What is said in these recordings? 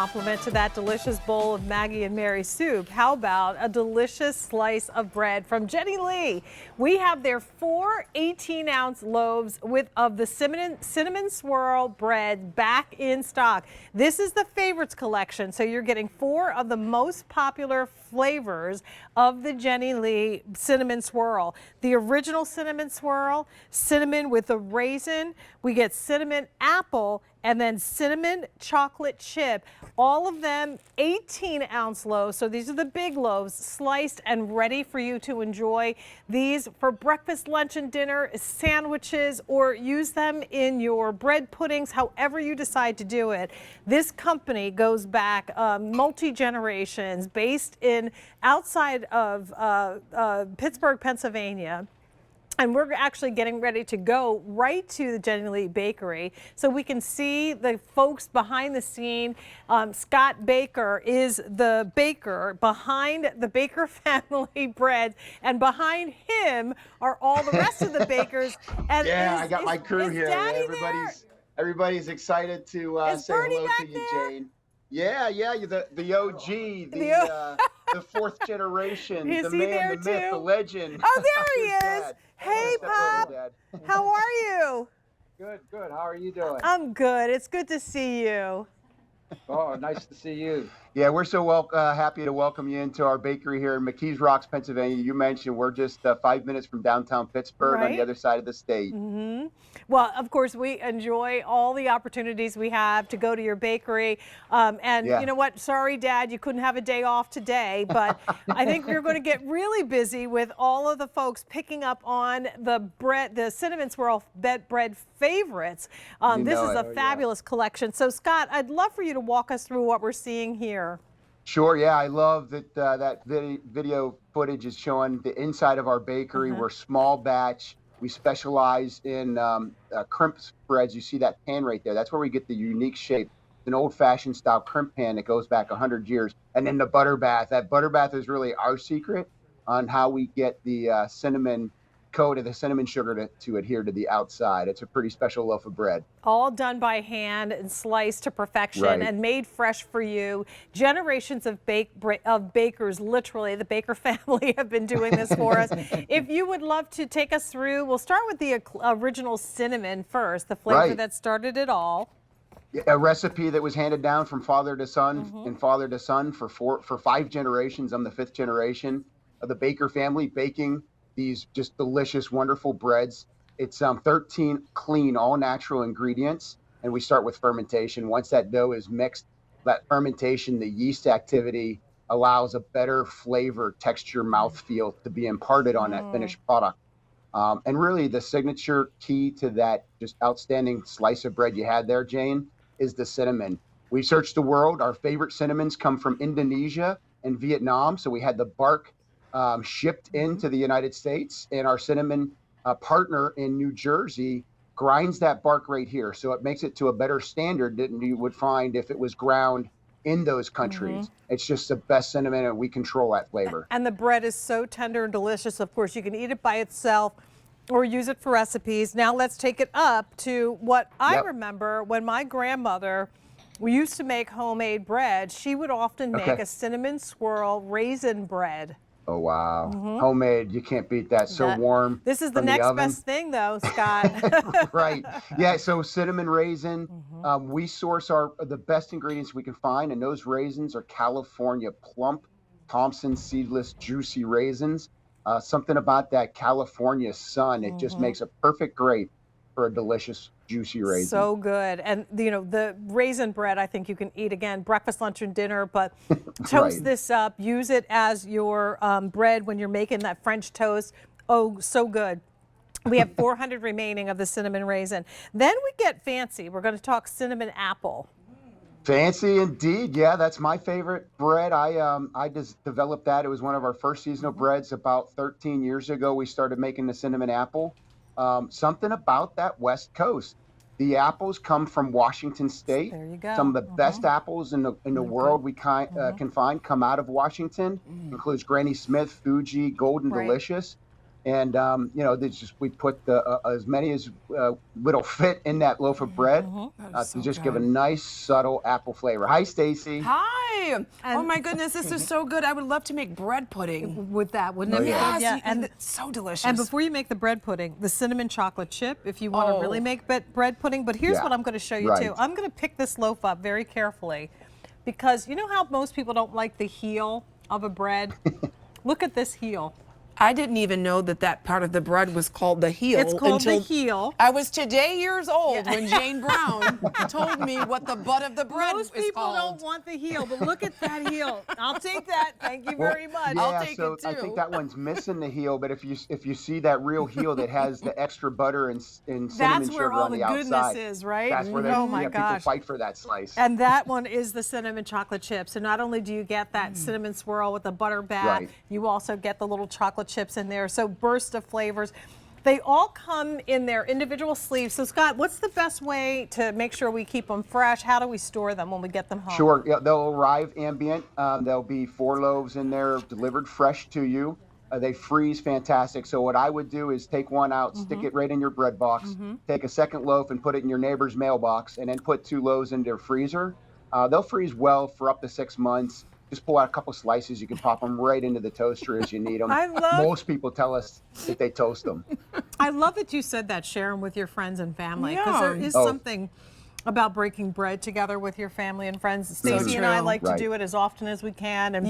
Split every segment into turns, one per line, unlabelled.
Compliment to that delicious bowl of Maggie and Mary soup. How about a delicious slice of bread from Jenny Lee? We have their 4 18-ounce loaves of the cinnamon swirl bread back in stock. This is the favorites collection, so you're getting 4 of the most popular flavors of the Jenny Lee cinnamon swirl. The original cinnamon swirl, cinnamon with a raisin. We get cinnamon apple and then cinnamon chocolate chip. All of them 18-ounce loaves. So these are the big loaves, sliced and ready for you to enjoy. These for breakfast, lunch, and dinner, sandwiches, or use them in your bread puddings, however you decide to do it. This company goes back multi-generations, based in outside of Pittsburgh, Pennsylvania. And we're actually getting ready to go right to the Jenny Lee Bakery so we can see the folks behind the scene. Scott Baker is the baker behind the Baker family bread, and behind him are all the rest of the bakers. And
I got my crew here. Everybody's excited to say hello to you, Jane. Yeah, the OG, the fourth generation, the man, the myth, the legend.
Oh, there he is.
Dad.
Hey, Pop. How are you?
Good. How are you doing?
I'm good. It's good to see you.
Oh, nice to see you.
Yeah, we're so happy to welcome you into our bakery here in McKees Rocks, Pennsylvania. You mentioned we're just 5 minutes from downtown Pittsburgh, on the other side of the state.
Well, of course, we enjoy all the opportunities we have to go to your bakery. You know what? Sorry, Dad, you couldn't have a day off today, but I think we're going to get really busy with all of the folks picking up on the cinnamon swirl bread favorites. This is a fabulous collection. So, Scott, I'd love for you to walk us through what we're seeing here.
Sure, yeah, I love that that video footage is showing the inside of our bakery. We're small batch. We specialize in crimp spreads. You see that pan right there. That's where we get the unique shape. It's an old-fashioned style crimp pan that goes back 100 years. And then the butter bath. That butter bath is really our secret on how we get the cinnamon coat of the cinnamon sugar to adhere to the outside. It's a pretty special loaf of bread.
All done by hand and sliced to perfection and made fresh for you. Generations of bakers, literally, the Baker family have been doing this for us. If you would love to take us through, we'll start with the original cinnamon first, the flavor that started it all.
A recipe that was handed down from father to son and father to son for 5 generations. I'm the 5th generation of the Baker family baking these just delicious, wonderful breads. It's 13 clean, all natural ingredients, and we start with fermentation. Once that dough is mixed, that fermentation, the yeast activity allows a better flavor, texture, mouthfeel to be imparted on that finished product. And really the signature key to that just outstanding slice of bread you had there, Jane, is the cinnamon. We searched the world. Our favorite cinnamons come from Indonesia and Vietnam. So we had the bark shipped into the United States, and our cinnamon partner in New Jersey grinds that bark right here. So it makes it to a better standard than you would find if it was ground in those countries. It's just the best cinnamon, and we control that flavor.
And the bread is so tender and delicious. Of course, you can eat it by itself or use it for recipes. Now let's take it up to what I remember when my grandmother used to make homemade bread. She would often make a cinnamon swirl raisin bread.
Oh, wow. Homemade. You can't beat that. So warm.
This is the next best thing, though, Scott.
Right. Yeah. So cinnamon raisin. We source the best ingredients we can find, and those raisins are California plump, Thompson seedless, juicy raisins. Something about that California sun, it just makes a perfect grape for a delicious, juicy raisin.
So good. And the raisin bread, I think you can eat again, breakfast, lunch, and dinner, but toast this up, use it as your bread when you're making that French toast. Oh, so good. We have 400 remaining of the cinnamon raisin. Then we get fancy. We're going to talk cinnamon apple.
Fancy indeed. Yeah, that's my favorite bread. I just developed that. It was one of our first seasonal breads about 13 years ago. We started making the cinnamon apple. Something about that West Coast. The apples come from Washington State.
There you go.
Some of the best apples in the world we can find come out of Washington. Includes Granny Smith, Fuji, Golden Delicious. And you know, we put as many as will fit in that loaf of bread to just give a nice subtle apple flavor. Hi, Stacy.
Hi. Oh my goodness, this is so good. I would love to make bread pudding
with that, wouldn't it be
yes,
good? Yeah,
and it's so delicious.
And before you make the bread pudding, the cinnamon chocolate chip, if you want to really make bread pudding. But here's what I'm going to show you too. I'm going to pick this loaf up very carefully because you know how most people don't like the heel of a bread? Look at this heel.
I didn't even know that part of the bread was called the heel.
It's called the heel.
I was today years old when Jane Brown told me what the butt of the bread is called.
Most people don't want the heel, but look at that heel. I'll take that. Thank you very much.
Yeah,
I'll take it too.
I think that one's missing the heel, but if you see that real heel that has the extra butter and cinnamon
that's where
sugar
all
on the
the goodness
outside,
is, right?
that's where people fight for that slice.
And that one is the cinnamon chocolate chip. So not only do you get that cinnamon swirl with the butter bath, you also get the little chocolate chips in there. So burst of flavors. They all come in their individual sleeves. So Scott, what's the best way to make sure we keep them fresh? How do we store them when we get them home?
Sure, yeah, they'll arrive ambient. There'll be 4 loaves in there delivered fresh to you. They freeze fantastic. So what I would do is take one out, stick it right in your bread box, take a second loaf and put it in your neighbor's mailbox, and then put 2 loaves in their freezer. They'll freeze well for up to 6 months. Just pull out a couple slices. You can pop them right into the toaster as you need them. Most people tell us that they toast them.
I love that you said that. Share them with your friends and family, because there is something about breaking bread together with your family and friends. Stacey and I like to do it as often as we can. And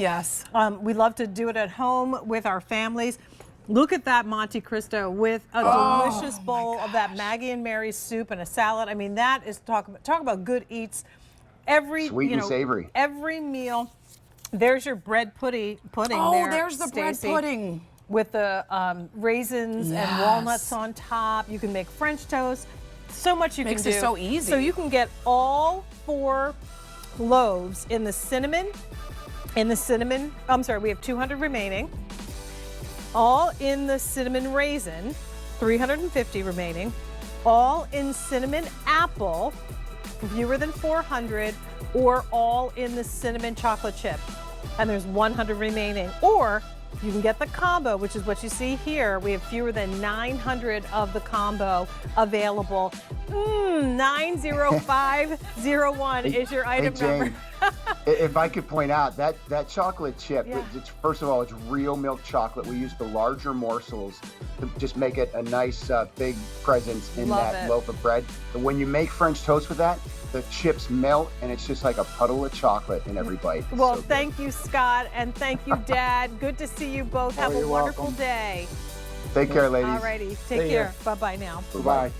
we love to do it at home with our families. Look at that Monte Cristo with a delicious bowl of that Maggie and Mary soup and a salad. I mean, that is talk about good eats.
Sweet and savory.
Every meal. There's your bread pudding
there, there's the bread pudding.
With the raisins and walnuts on top. You can make French toast. So much you can do.
Makes it so easy.
So you can get all 4 loaves in the cinnamon. I'm sorry, we have 200 remaining. All in the cinnamon raisin, 350 remaining. All in cinnamon apple, fewer than 400. Or all in the cinnamon chocolate chip, and there's 100 remaining. Or you can get the combo, which is what you see here. We have fewer than 900 of the combo available. 90501 is your item number.
If I could point out that chocolate chip, first of all, it's real milk chocolate. We use the larger morsels to just make it a nice big presence in loaf of bread. But when you make French toast with that, the chips melt and it's just like a puddle of chocolate in every bite.
Well, thank you, Scott, and thank you, Dad. Good to see you both. Have a wonderful day.
Take care, ladies.
All righty. Take care. Bye-bye now.
Bye-bye.